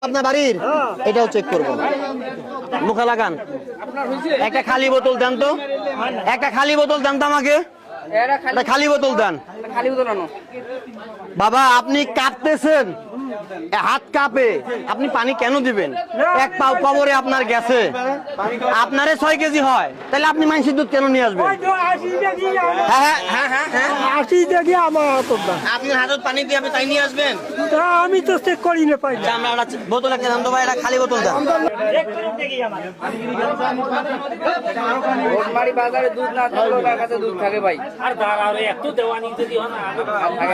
আপনার বাড়ির? এটাও চেক করবো। মুখে লাগান। একটা খালি বোতল দেন তো, একটা খালি বোতল দেন তো আমাকে, একটা খালি বোতল দেন। বাবা আপনি কাঁপতেছেন, হাত কাঁপে, আপনি পানি কেন দিবেন? এক পাও কবরে আপনার গেছে, আপনারে 6 কেজি হয়, তাহলে আপনি মাইনসির দুধ কেন নিয়ে আসবেন? আপনার হাতত পানি দিয়ে আপনি তাই নিয়ে আসবেন? আমি তো চেক করি না পাই। আমরা বোতল একটা দাম তো ভাই, এটা খালি বোতল দেন। বাজারে দুধ না থাকলেও তার কাছে দুধ থাকে ভাই। আর দাঁড়াও একটু দেওয়ানি যদি হয় না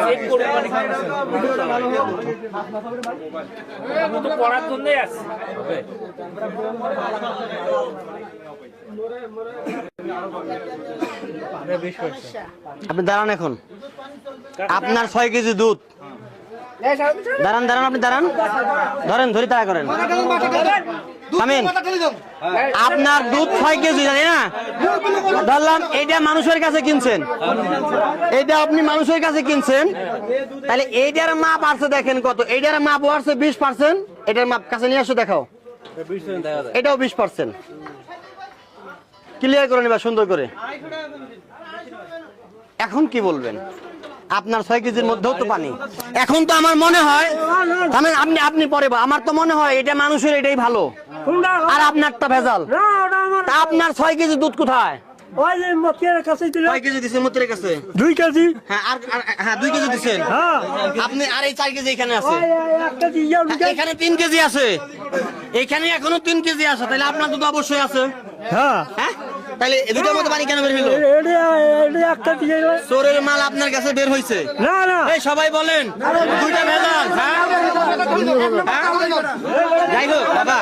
চেক করে আমি তো পড়ার জন্যই আসছি। আপনি দাঁড়ান এখন, আপনার 6 কেজি দুধ। দাঁড়ান দাঁড়ান, আপনি দাঁড়ান, ধরেন, ধরি তাড়া করেন, থামেন। আপনার দুধ 6 কেজি, জানি না ধরলাম, এইটা মানুষের কাছে কিনছেন, এইটা আপনি মানুষের কাছে কিনছেন, তাহলে এইটার মাপ আছে দেখেন কত, এইটার মাপ আছে 20%, এটার মাপ কাছে নিয়ে আসো দেখাও, এটাও 20%। ক্লিয়ার করে নিবা সুন্দর করে। এখন কি বলবেন? আপনার 6 কেজির মধ্যেও তো পানি। এখন তো আমার মনে হয়, আপনি আপনি পরে, আমার তো মনে হয় এটা মানুষের এটাই ভালো, আর আপনারটা ভেজাল। তা আপনার 6 কেজি দুধ কোথায়? ওই যে মতির কাছে দিলে 6 কেজি দিছেন মতির কাছে? 2 কেজি। হ্যাঁ, আর হ্যাঁ 2 কেজি দিছেন। হ্যাঁ, আপনি আর এই 4 কেজি এখানে আছে, একটা দিয়ে এখানে 3 কেজি আছে, এখানে এখনো 3 কেজি আছে, তাহলে আপনার দুধ অবশ্যই আছে। হ্যাঁ, হ্যাঁ, তাহলে এই দুটোর মধ্যে পানি কেন বের হলো? এটা একটা দিয়ে চোরের মাল আপনার কাছে বের হইছে। না না, এই সবাই বলেন দুইটা ভেজাল। হ্যাঁ, যাই হোক বাবা,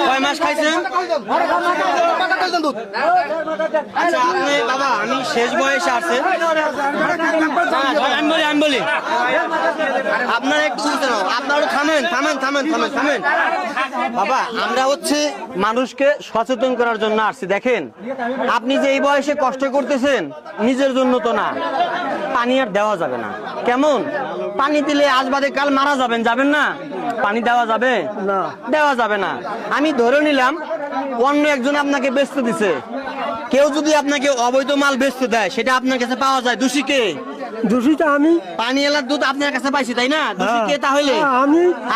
কয় মাস খাইছেন? আচ্ছা আপনি বাবা, আমি শেষ বয়সে আছে, আমি বলি আপনারা একটু বুঝতে নাও, আপনারা থামেন থামেন থামেন থামেন থামেন বাবা, আমরা হচ্ছে মানুষকে সচেতন করার জন্য আসছি। দেখেন আপনি যে এই বয়সে কষ্ট করতেছেন, নিজের জন্য তো না, পানি আর দেওয়া যাবে না। কেমন? পানি দিলে আজ বাদে কাল মারা যাবেন, যাবেন না? পানি দেওয়া যাবে না, দেওয়া যাবে না। আমি ধরে নিলাম অন্য একজন আপনাকে বেচতে দিছে, কেউ যদি আপনাকে অবৈধ মাল বেচতে দেয়, সেটা আপনার কাছে পাওয়া যায়, দোষী কে? দূষিত আমি। পানি এলার দুধ আপনার কাছে পাইছি, তাই না? দোষী কে তাহলে?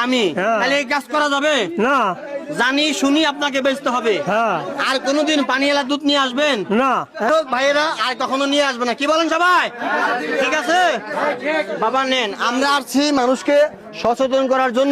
আমি। তাহলে এই কাজ করা যাবে না, জানি শুনি আপনাকে বেচতে হবে। আর কোনোদিন পানি এলার দুধ নিয়ে আসবেন না ভাইয়েরা, আর কখনো নিয়ে আসবে না। কি বলেন সবাই? ঠিক আছে বাবা, নেন, আমরা আসছি মানুষকে সচেতন করার জন্য।